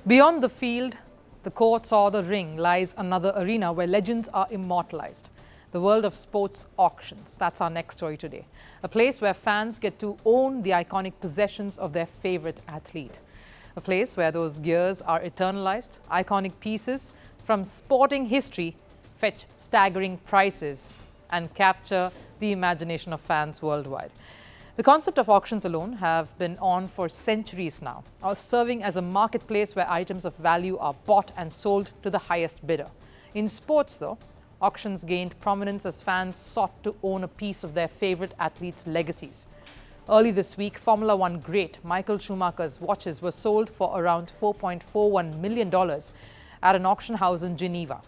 Beyond the field, the courts or the ring lies another arena where legends are immortalized. The world of sports auctions. That's our next story today. A place where fans get to own the iconic possessions of their favorite athlete. A place where those gears are eternalized, iconic pieces from sporting history fetch staggering prices and capture the imagination of fans worldwide. The concept of auctions alone have been on for centuries now, serving as a marketplace where items of value are bought and sold to the highest bidder. In sports, though, auctions gained prominence as fans sought to own a piece of their favorite athletes' legacies. Early this week, Formula One great Michael Schumacher's watches were sold for around $4.41 million at an auction house in Geneva.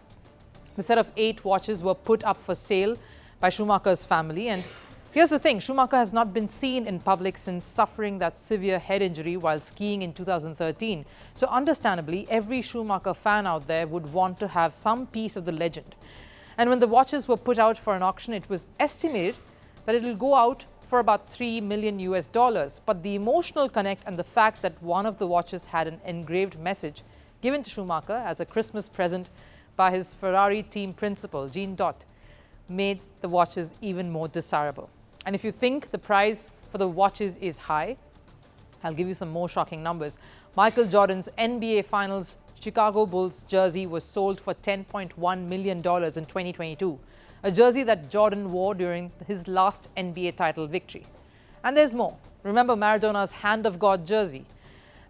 The set of 8 watches were put up for sale by Schumacher's family, and here's the thing, Schumacher has not been seen in public since suffering that severe head injury while skiing in 2013. So understandably, every Schumacher fan out there would want to have some piece of the legend. And when the watches were put out for an auction, it was estimated that it will go out for about $3 million US. But the emotional connect and the fact that one of the watches had an engraved message given to Schumacher as a Christmas present by his Ferrari team principal, Jean Dott, made the watches even more desirable. And if you think the price for the watches is high, I'll give you some more shocking numbers. Michael Jordan's NBA Finals Chicago Bulls jersey was sold for $10.1 million in 2022, a jersey that Jordan wore during his last NBA title victory. And there's more. Remember Maradona's Hand of God jersey?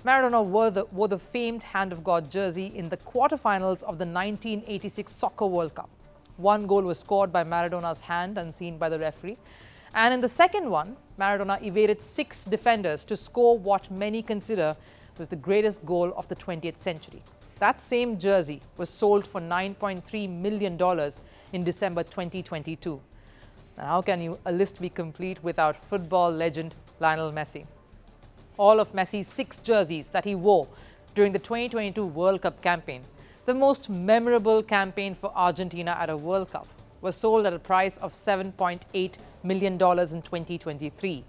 Maradona wore the famed Hand of God jersey in the quarterfinals of the 1986 Soccer World Cup. One goal was scored by Maradona's hand, unseen by the referee. And in the second one, Maradona evaded 6 defenders to score what many consider was the greatest goal of the 20th century. That same jersey was sold for $9.3 million in December 2022. Now, how can a list be complete without football legend Lionel Messi? All of Messi's 6 jerseys that he wore during the 2022 World Cup campaign, the most memorable campaign for Argentina at a World Cup, was sold at a price of $7.8 million in 2023.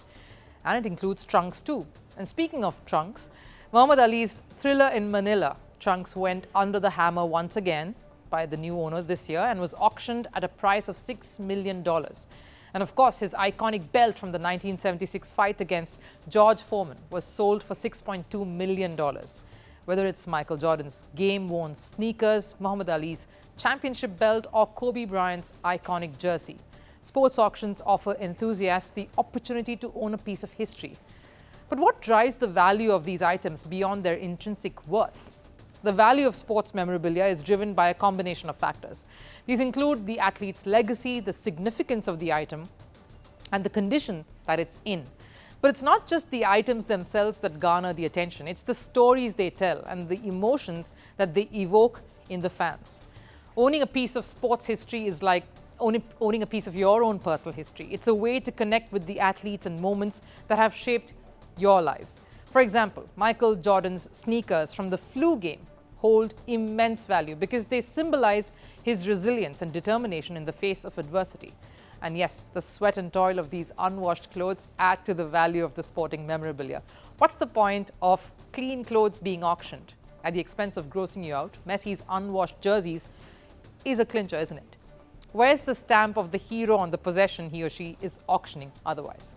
And it includes trunks too. And speaking of trunks, Muhammad Ali's Thriller in Manila trunks went under the hammer once again by the new owner this year and was auctioned at a price of $6 million. And of course, his iconic belt from the 1976 fight against George Foreman was sold for $6.2 million. Whether it's Michael Jordan's game-worn sneakers, Muhammad Ali's championship belt, or Kobe Bryant's iconic jersey, sports auctions offer enthusiasts the opportunity to own a piece of history. But what drives the value of these items beyond their intrinsic worth? The value of sports memorabilia is driven by a combination of factors. These include the athlete's legacy, the significance of the item, and the condition that it's in. But it's not just the items themselves that garner the attention. It's the stories they tell and the emotions that they evoke in the fans. Owning a piece of sports history is like owning a piece of your own personal history. It's a way to connect with the athletes and moments that have shaped your lives. For example, Michael Jordan's sneakers from the flu game hold immense value because they symbolize his resilience and determination in the face of adversity. And yes, the sweat and toil of these unwashed clothes add to the value of the sporting memorabilia. What's the point of clean clothes being auctioned at the expense of grossing you out? Messi's unwashed jerseys is a clincher, isn't it? Where's the stamp of the hero on the possession he or she is auctioning otherwise?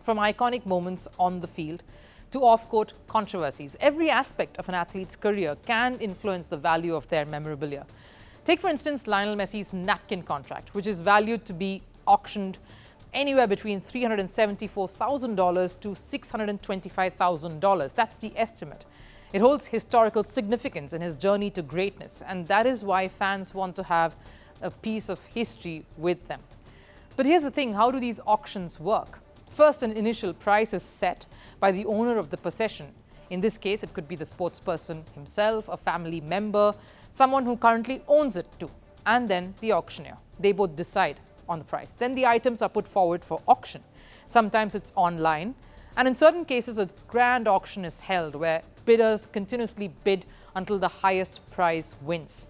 From iconic moments on the field to off-court controversies, every aspect of an athlete's career can influence the value of their memorabilia. Take, for instance, Lionel Messi's napkin contract, which is valued to be auctioned anywhere between $374,000 to $625,000. That's the estimate. It holds historical significance in his journey to greatness, and that is why fans want to have a piece of history with them. But here's the thing, how do these auctions work? First, an initial price is set by the owner of the possession. In this case, it could be the sportsperson himself, a family member, someone who currently owns it too, and then the auctioneer. They both decide on the price. Then the items are put forward for auction. Sometimes it's online, and in certain cases, a grand auction is held where bidders continuously bid until the highest price wins.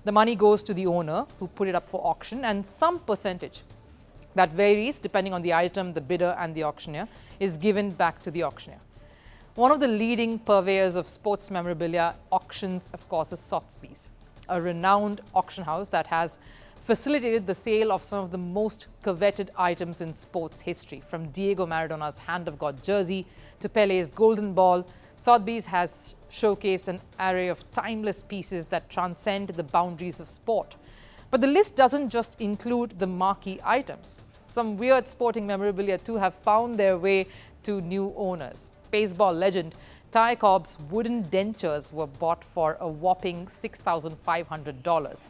The money goes to the owner who put it up for auction, and some percentage that varies depending on the item, the bidder and the auctioneer is given back to the auctioneer. One of the leading purveyors of sports memorabilia auctions, of course, is Sotheby's, a renowned auction house that has facilitated the sale of some of the most coveted items in sports history, from Diego Maradona's Hand of God jersey to Pele's Golden Ball. Sotheby's has showcased an array of timeless pieces that transcend the boundaries of sport. But the list doesn't just include the marquee items. Some weird sporting memorabilia too have found their way to new owners. Baseball legend Ty Cobb's wooden dentures were bought for a whopping $6,500.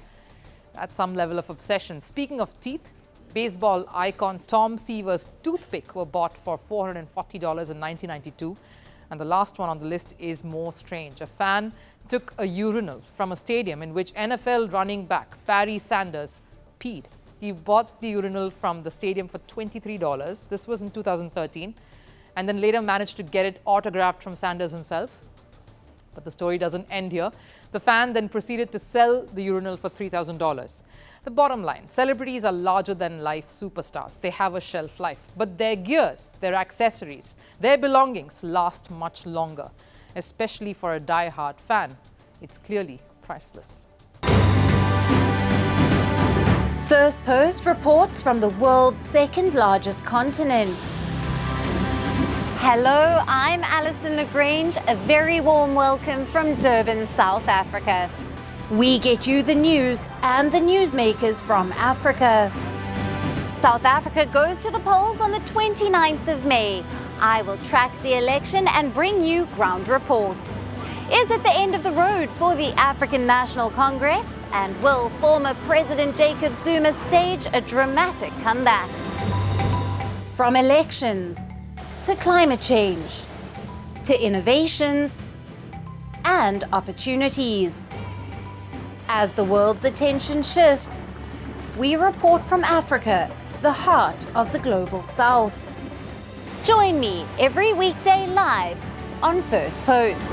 That's some level of obsession. Speaking of teeth, baseball icon Tom Seaver's toothpick were bought for $440 in 1992. And the last one on the list is more strange. A fan took a urinal from a stadium in which NFL running back Barry Sanders peed. He bought the urinal from the stadium for $23. This was in 2013. And then later managed to get it autographed from Sanders himself. But the story doesn't end here. The fan then proceeded to sell the urinal for $3,000. The bottom line, celebrities are larger-than-life superstars. They have a shelf life. But their gears, their accessories, their belongings last much longer. Especially for a die-hard fan. It's clearly priceless. First Post reports from the world's second-largest continent. Hello, I'm Alison Lagrange. A very warm welcome from Durban, South Africa. We get you the news and the newsmakers from Africa. South Africa goes to the polls on the 29th of May. I will track the election and bring you ground reports. Is it the end of the road for the African National Congress? And will former President Jacob Zuma stage a dramatic comeback? From elections to climate change, to innovations and opportunities. As the world's attention shifts, we report from Africa, the heart of the global south. Join me every weekday live on First Post.